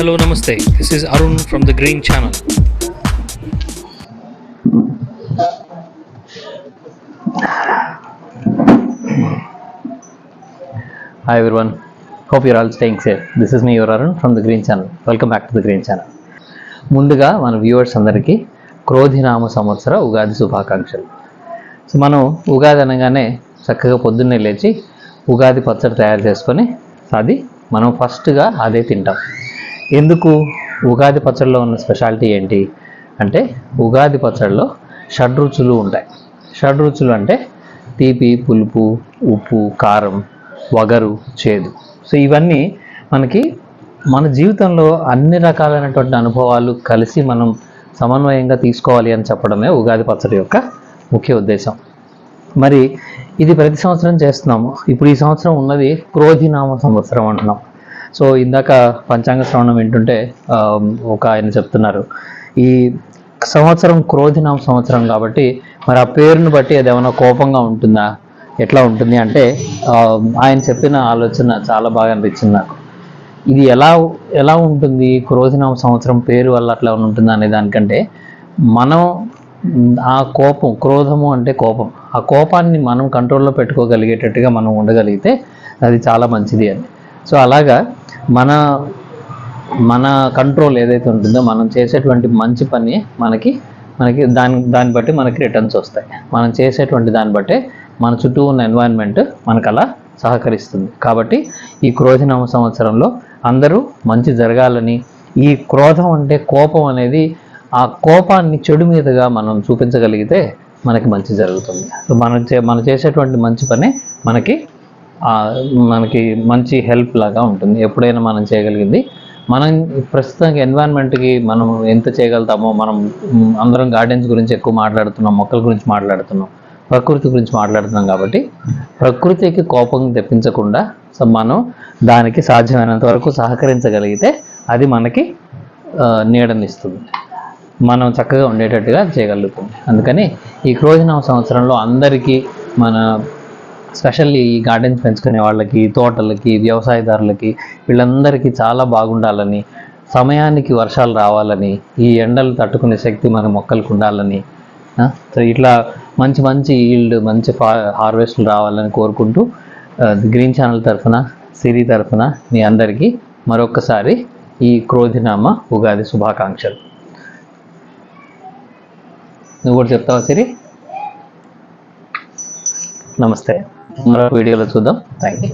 Hello, Namaste. This is Arun from the Green Channel. Hi everyone, hope you're all staying safe. This is me, your Arun from the Green Channel. Welcome back to the Green Channel. ముందుగా మన viewers అందరికీ క్రోధినామ సంవత్సర ఉగాది శుభాకాంక్షలు. So మనం ఉగాది అనగానే చక్కగా పొద్దున్నే లేచి ఉగాది పచ్చడి తయారు చేసుకొని అది మనం ఫస్ట్గా అదే తింటాం. ఎందుకు? ఉగాది పచ్చడిలో ఉన్న స్పెషాలిటీ ఏంటి అంటే ఉగాది పచ్చడిలో షడ్రుచులు ఉంటాయి. షడ్రుచులు అంటే తీపి, పులుపు, ఉప్పు, కారం, వగరు, చేదు. సో ఇవన్నీ మనకి మన జీవితంలో అన్ని రకాలైనటువంటి అనుభవాలు కలిసి మనం సమన్వయంగా తీసుకోవాలి అని చెప్పడమే ఉగాది పచ్చడి యొక్క ముఖ్య ఉద్దేశం. మరి ఇది ప్రతి సంవత్సరం చేస్తున్నాము. ఇప్పుడు ఈ సంవత్సరం ఉన్నది క్రోధినామ సంవత్సరం అంటున్నాం. సో ఇందాక పంచాంగ శ్రవణం వింటుంటే ఒక ఆయన చెప్తున్నారు, ఈ సంవత్సరం క్రోధినామ సంవత్సరం కాబట్టి మరి ఆ పేరును బట్టి అది ఏమైనా కోపంగా ఉంటుందా, ఎట్లా ఉంటుంది అంటే ఆయన చెప్పిన ఆలోచన చాలా బాగా అనిపించింది నాకు. ఇది ఎలా ఉంటుంది, క్రోధినామ సంవత్సరం పేరు వల్ల అట్లా ఉంటుందా అనే దానికంటే మనం ఆ కోపం, క్రోధము అంటే కోపం, ఆ కోపాన్ని మనం కంట్రోల్లో పెట్టుకోగలిగేటట్టుగా మనం ఉండగలిగితే అది చాలా మంచిది అని. సో అలాగా మన కంట్రోల్ ఏదైతే ఉంటుందో, మనం చేసేటువంటి మంచి పని మనకి దాన్ని బట్టి మనకి రిటర్న్స్ వస్తాయి. మనం చేసేటువంటి దాన్ని బట్టే మన చుట్టూ ఉన్న ఎన్వైరన్మెంట్ మనకు అలా సహకరిస్తుంది. కాబట్టి ఈ క్రోధినామ సంవత్సరంలో అందరూ మంచి జరగాలని, ఈ క్రోధం అంటే కోపం అనేది, ఆ కోపాన్ని చెడు మీదుగా మనం చూపించగలిగితే మనకి మంచి జరుగుతుంది. మనం చేసేటువంటి మంచి పని మనకి మంచి హెల్ప్ లాగా ఉంటుంది. ఎప్పుడైనా మనం చేయగలిగింది, మనం ప్రస్తుతానికి ఎన్వైరన్మెంట్కి మనం ఎంత చేయగలుగుతామో, మనం అందరం గార్డెన్స్ గురించి ఎక్కువ మాట్లాడుతున్నాం, మొక్కల గురించి మాట్లాడుతున్నాం, ప్రకృతి గురించి మాట్లాడుతున్నాం. కాబట్టి ప్రకృతికి కోపం తెప్పించకుండా మనం దానికి సాధ్యమైనంత వరకు సహకరించగలిగితే అది మనకి నీడనిస్తుంది, మనం చక్కగా ఉండేటట్టుగా చేయగలుగుతుంది. అందుకని ఈ క్రోధినామ సంవత్సరంలో అందరికీ, మన స్పెషల్లీ ఈ గార్డెన్స్ పెంచుకునే వాళ్ళకి, తోటలకి, వ్యవసాయదారులకి, వీళ్ళందరికీ చాలా బాగుండాలని, సమయానికి వర్షాలు రావాలని, ఈ ఎండలు తట్టుకునే శక్తి మన మొక్కలకు ఉండాలని, సో ఇట్లా మంచి ఈల్డ్, మంచి హార్వెస్ట్లు రావాలని కోరుకుంటూ గ్రీన్ ఛానల్ తరఫున, సిరి తరఫున మీ అందరికీ మరొక్కసారి ఈ క్రోధినామ ఉగాది శుభాకాంక్షలు. నువ్వు కూడా చెప్తావా సిరి? నమస్తే. మరొక వీడియోలో చూద్దాం. Thank you.